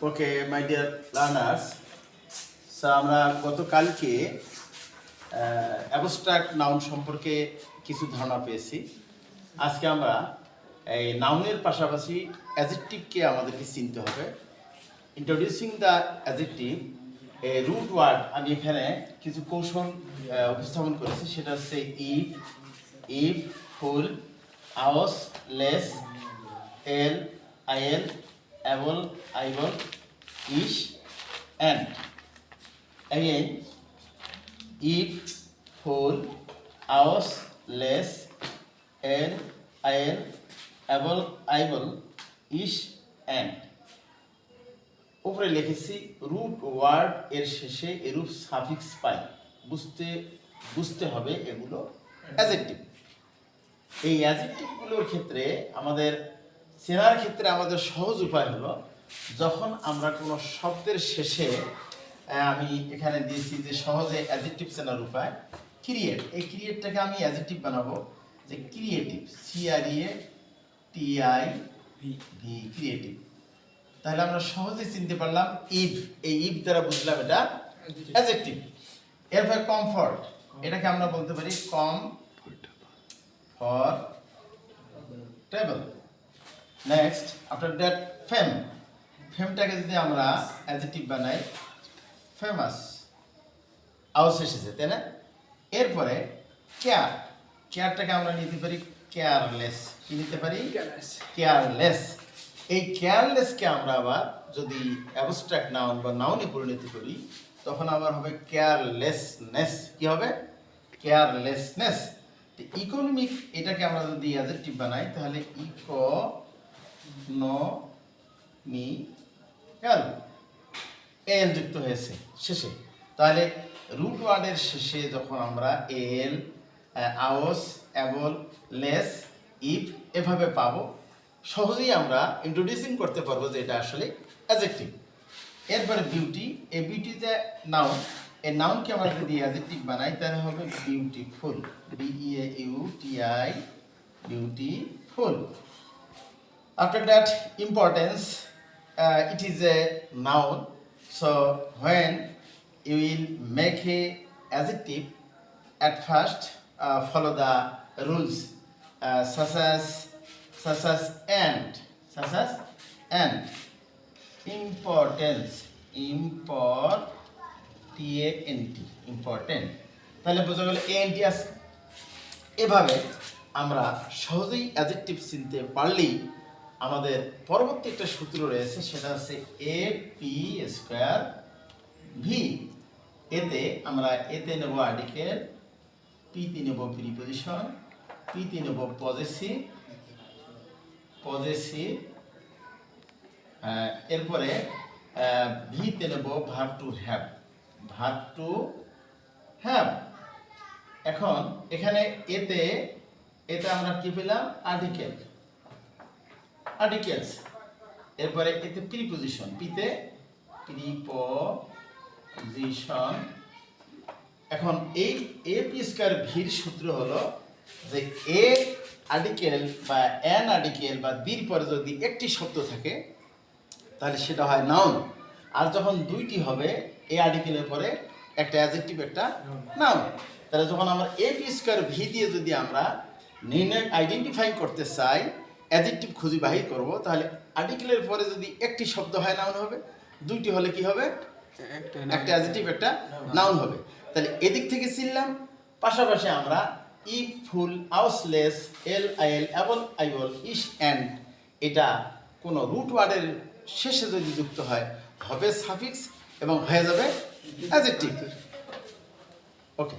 Okay my dear learners, আমরা গতকালকে abstract noun সম্পর্কে কিছু ধারণা পেয়েছি। আজকে আমরা এই নাউনের পাশাপাশি অ্যাডজেক্টিভকে আমাদেরকে চিনতে হবে। Introducing the adjective root word আমি এখানে কিছু কৌশল উপস্থাপন করেছি। সেটা হচ্ছে if, if, ful, ous, less, al, ial, able, ible, ish, and. Again, if, full, aus, less, el, ael, able, able, ish, and. উপরে লিখেছি রুট ওয়ার্ড এর শেষে এরূপ সাফিক্স পাই, বুঝতে হবে এগুলো অ্যাডজেক্টিভ। এই অ্যাডজেক্টিভগুলোর ক্ষেত্রে আমাদের চেনার ক্ষেত্রে আমাদের সহজ উপায় হলো, যখন আমরা কোনো শব্দের শেষে আমি এখানে দিয়েছি যে সহজে অ্যাডজেক্টিভ চেনার উপায় ক্রিয়েট। এই ক্রিয়েটটাকে আমি অ্যাডজেক্টিভ বানাবো যে ক্রিয়েটিভ, CREATIV, ক্রিয়েটিভ। তাহলে আমরা সহজে চিনতে পারলাম ইফ, এই ইফ দ্বারা বুঝলাম এটা অ্যাডজেক্টিভ। এরপর কমফর্ট, এটাকে আমরা বলতে পারি কমফর্টেবল। নেক্সট, আফটার দ্যাট ফেম, ফেমটাকে যদি আমরা অ্যাডজেক্টিভ বানাই ফেমাস, আউস এসেছে, তাই না? এরপরে কেয়ার, কেয়ারটাকে আমরা নিতে পারি কেয়ারলেস। কি নিতে পারি? কেয়ারলেস। এই কেয়ারলেসকে আমরা আবার যদি অ্যাবস্ট্রাক্ট নাউন বা নাউনে পরিণত করি, তখন আবার হবে কেয়ারলেসনেস। কি হবে? কেয়ারলেসনেস। ইকোনমিক, এটাকে আমরা যদি অ্যাডজেক্টিভ বানাই তাহলে ইকোনমিক্যাল, এল যুক্ত হয়েছে শেষে। তাহলে রুট ওয়ার্ডের শেষে যখন আমরা এল, আওস, অ্যাবল, লেস, ইফ এভাবে পাবো, সহজেই আমরা ইন্ট্রোডিউসিং করতে পারবো যে এটা আসলে অ্যাডজেক্টিভ। এরপরে বিউটি, এই বিউটি যে নাউন, এই নাউনকে আমরা যদি অ্যাডজেক্টিভ বানাই তাহলে হবে beautiful, BEAUTI, beautiful. After that, importance, it is a noun. So when you will make a adjective, at first follow the rules such as and, importance, important, তাহলে বোঝা গেল এন্টি আছে। এভাবে আমরা সহজেই অ্যাডজেক্টিভ চিনতে পারলেই আমাদের পরবর্তী একটা সূত্র রয়েছে, সেটা হচ্ছে AP²V। এতে আমরা এতে নেব আর্টিকেল, পিতে নেব প্রিপজিশন, পিতে নেব পজেসিভ, এরপরে ভিতে নেব ভার্ব টু হ্যাভ। এখন এখানে এতে আমরা কি পেলাম? আর্টিকেলস। এরপরে এতে প্রিপজিশন, পিতে প্রিপজিশন। এখন এই AP²Vর সূত্র হলো যে এ আর্টিকেল বা অ্যান আর্টিকেল বা বির পরে যদি একটি শব্দ থাকে তাহলে সেটা হয় নাউন, আর যখন দুইটি হবে এ আর্টিকেলের পরে একটা অ্যাডজেক্টিভ, একটা নাউন। তাহলে যখন আমরা AP²V দিয়ে যদি আমরা আইডেন্টিফাই করতে চাই, অ্যাডজেক্টিভ খুঁজে বাহির করব, তাহলে আর্টিকেলের পরে যদি একটি শব্দ হয় নাউন হবে, দুইটি হলে কি হবে? একটা অ্যাডজেক্টিভ, একটা নাউন হবে। তাহলে এদিক থেকে চিনলাম। পাশাপাশি আমরা ইফ, ফুল, আউস, less, al, ial, able, ible, ish, and, এটা কোনো রুট ওয়ার্ডের শেষে যদি যুক্ত হয় হবে সাফিক্স এবং হয়ে যাবে অ্যাডজেক্টিভ। ওকে।